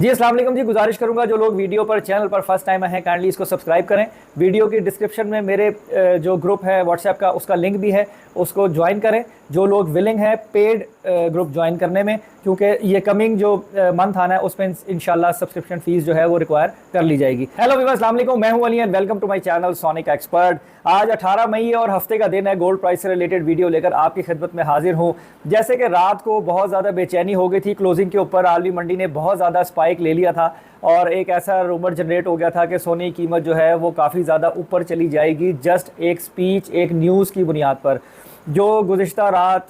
जी अस्सलाम वालेकुम जी। गुजारिश करूंगा जो लोग वीडियो पर चैनल पर फर्स्ट टाइम हैं काइंडली इसको सब्सक्राइब करें। वीडियो की डिस्क्रिप्शन में मेरे जो ग्रुप है व्हाट्सएप का उसका लिंक भी है, उसको ज्वाइन करें। जो लोग विलिंग है पेड ग्रुप ज्वाइन करने में, क्योंकि ये कमिंग जो मंथ आना है उसमें इंशाल्लाह सब्सक्रिप्शन फीस जो है वो रिक्वायर कर ली जाएगी। हेलो व्यूअर्स, अस्सलाम वालेकुम, मैं हूं Ali and welcome to my channel Sonic Expert. आज 18 मई है और हफ्ते का दिन है। गोल्ड प्राइस से रिलेटेड वीडियो लेकर आपकी खिदमत में हाजिर हूं। जैसे कि रात को बहुत ज़्यादा बेचैनी हो गई थी क्लोजिंग के ऊपर, आलमी मंडी ने बहुत ज़्यादा स्पाइक ले लिया था और एक ऐसा रूमर जनरेट हो गया था कि सोने की कीमत जो है वो काफ़ी ज़्यादा ऊपर चली जाएगी, जस्ट एक स्पीच, एक न्यूज़ की बुनियाद पर। जो गुज़िश्ता रात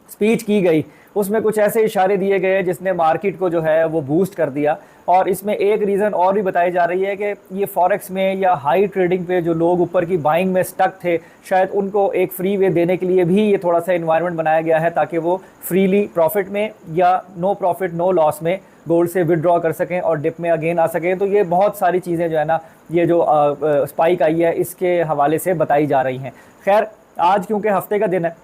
स्पीच की गई उसमें कुछ ऐसे इशारे दिए गए जिसने मार्केट को जो है वो बूस्ट कर दिया। और इसमें एक रीज़न और भी बताई जा रही है कि ये फॉरेक्स में या हाई ट्रेडिंग पे जो लोग ऊपर की बाइंग में स्टक थे, शायद उनको एक फ्री वे देने के लिए भी ये थोड़ा सा इन्वायरमेंट बनाया गया है ताकि वो फ्रीली प्रॉफिट में या नो प्रॉफिट नो लॉस में गोल्ड से विड्रॉ कर सकें और डिप में अगेन आ सकें। तो ये बहुत सारी चीज़ें जो है ना, ये जो स्पाइक आई है इसके हवाले से बताई जा रही हैं। खैर, आज क्योंकि हफ्ते का दिन है,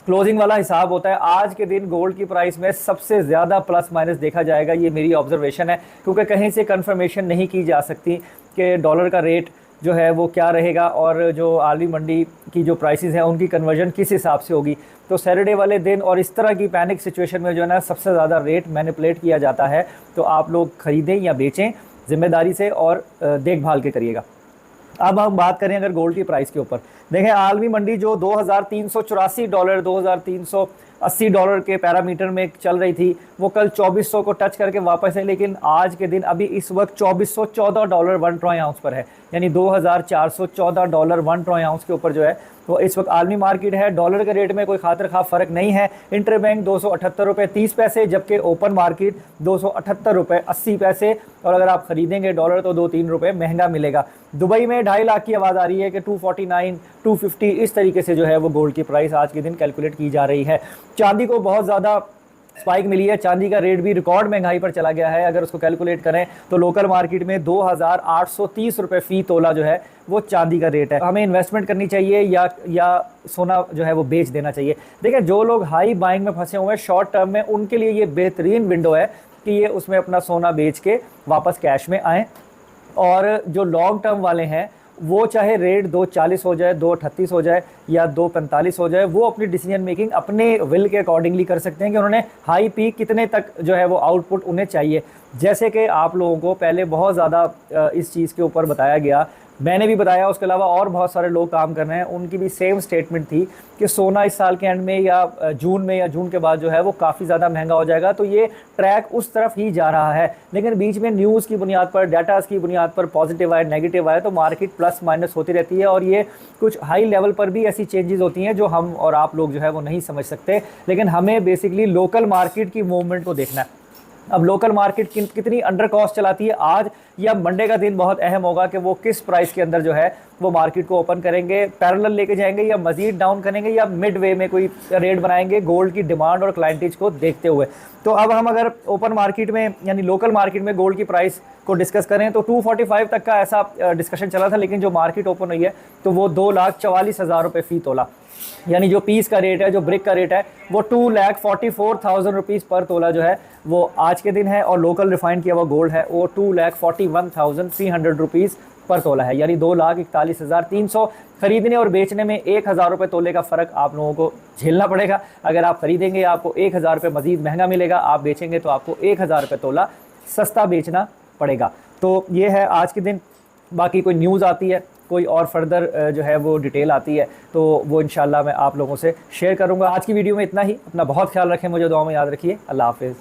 क्लोजिंग वाला हिसाब होता है, आज के दिन गोल्ड की प्राइस में सबसे ज़्यादा प्लस माइनस देखा जाएगा। ये मेरी ऑब्जर्वेशन है, क्योंकि कहीं से कंफर्मेशन नहीं की जा सकती कि डॉलर का रेट जो है वो क्या रहेगा और जो आलमी मंडी की जो प्राइसेस हैं उनकी कन्वर्जन किस हिसाब से होगी। तो सैटरडे वाले दिन और इस तरह की पैनिक सिचुएशन में जो है ना सबसे ज़्यादा रेट मैनिपुलेट किया जाता है। तो आप लोग ख़रीदें या बेचें ज़िम्मेदारी से और देखभाल के करिएगा। अब हम बात करें अगर गोल्ड की प्राइस के ऊपर, देखें आलमी मंडी जो $2384 $2380 के पैरामीटर में चल रही थी, वो कल 2400 को टच करके वापस है, लेकिन आज के दिन अभी इस वक्त $2414 1 ट्रॉय आउंस पर है, यानी $2414 1 ट्रॉय आउंस के ऊपर जो है तो इस वक्त आलमी मार्केट है। डॉलर के रेट में कोई खातिर खा फ़र्क नहीं है। इंटर बैंक $278.30, जबकि ओपन मार्केट $278.80। और अगर आप ख़रीदेंगे डॉलर तो 2-3 रुपये महंगा मिलेगा। दुबई में 2.5 लाख की आवाज़ आ रही है कि 249 250 इस तरीके से जो है वो गोल्ड की प्राइस आज के दिन कैलकुलेट की जा रही है। चांदी को बहुत ज़्यादा स्पाइक मिली है, चांदी का रेट भी रिकॉर्ड महंगाई पर चला गया है। अगर उसको कैलकुलेट करें तो लोकल मार्केट में 2830 रुपये फ़ी तोला जो है वो चांदी का रेट है। हमें इन्वेस्टमेंट करनी चाहिए या सोना जो है वो बेच देना चाहिए। देखिए, जो लोग हाई बाइंग में फंसे हुए हैं शॉर्ट टर्म में, उनके लिए ये बेहतरीन विंडो है कि ये उसमें अपना सोना बेच के वापस कैश में आएँ। और जो लॉन्ग टर्म वाले हैं वो चाहे रेट 240 हो जाए, 238 हो जाए या 245 हो जाए, वो अपनी डिसीजन मेकिंग अपने विल के अकॉर्डिंगली कर सकते हैं कि उन्होंने हाई पीक कितने तक जो है वो आउटपुट उन्हें चाहिए। जैसे कि आप लोगों को पहले बहुत ज़्यादा इस चीज़ के ऊपर बताया गया, मैंने भी बताया, उसके अलावा और बहुत सारे लोग काम कर रहे हैं, उनकी भी सेम स्टेटमेंट थी कि सोना इस साल के एंड में या जून के बाद जो है वो काफ़ी ज़्यादा महंगा हो जाएगा। तो ये ट्रैक उस तरफ ही जा रहा है, लेकिन बीच में न्यूज़ की बुनियाद पर, डाटास की बुनियाद पर पॉजिटिव आए नेगेटिव आए तो मार्केट प्लस माइनस होती रहती है। और ये कुछ हाई लेवल पर भी ऐसी चेंजेस होती हैं जो हम और आप लोग जो है वो नहीं समझ सकते, लेकिन हमें बेसिकली लोकल मार्केट की मूवमेंट को देखना है। अब लोकल मार्केट कितनी अंडर कॉस्ट चलाती है, आज या मंडे का दिन बहुत अहम होगा कि वो किस प्राइस के अंदर जो है वो मार्केट को ओपन करेंगे, पैरेलल लेके जाएंगे या मजीद डाउन करेंगे या मिड वे में कोई रेट बनाएंगे गोल्ड की डिमांड और क्लाइंटेज को देखते हुए। तो अब हम अगर ओपन मार्केट में यानी लोकल मार्केट में गोल्ड की प्राइस को डिस्कस करें तो 245 तक का ऐसा डिस्कशन चला था, लेकिन जो मार्केट ओपन हुई है तो वो 2,44,000 रुपये फ़ी तोला, यानी जो पीस का रेट है, जो ब्रिक का रेट है वो 2,44,000 रुपीज़ पर तोला जो है वो आज के दिन है। और लोकल रिफाइंड किया हुआ गोल्ड है वो 2,41,300 रुपीज़ पर तोला है, यानी 2,41,300। खरीदने और बेचने में 1,000 रुपये तोले का फ़र्क आप लोगों को झेलना पड़ेगा। अगर आप खरीदेंगे आपको 1,000 रुपये मज़ीद महंगा मिलेगा, आप बेचेंगे तो आपको 1,000 रुपये तोला सस्ता बेचना पड़ेगा। तो ये है आज के दिन। बाकी कोई न्यूज़ आती है, कोई और फर्दर जो है वो डिटेल आती है तो वो इंशाल्लाह मैं आप लोगों से शेयर करूंगा। आज की वीडियो में इतना ही। अपना बहुत ख्याल रखें, मुझे दुआ में याद रखिए। अल्लाह हाफ़िज़।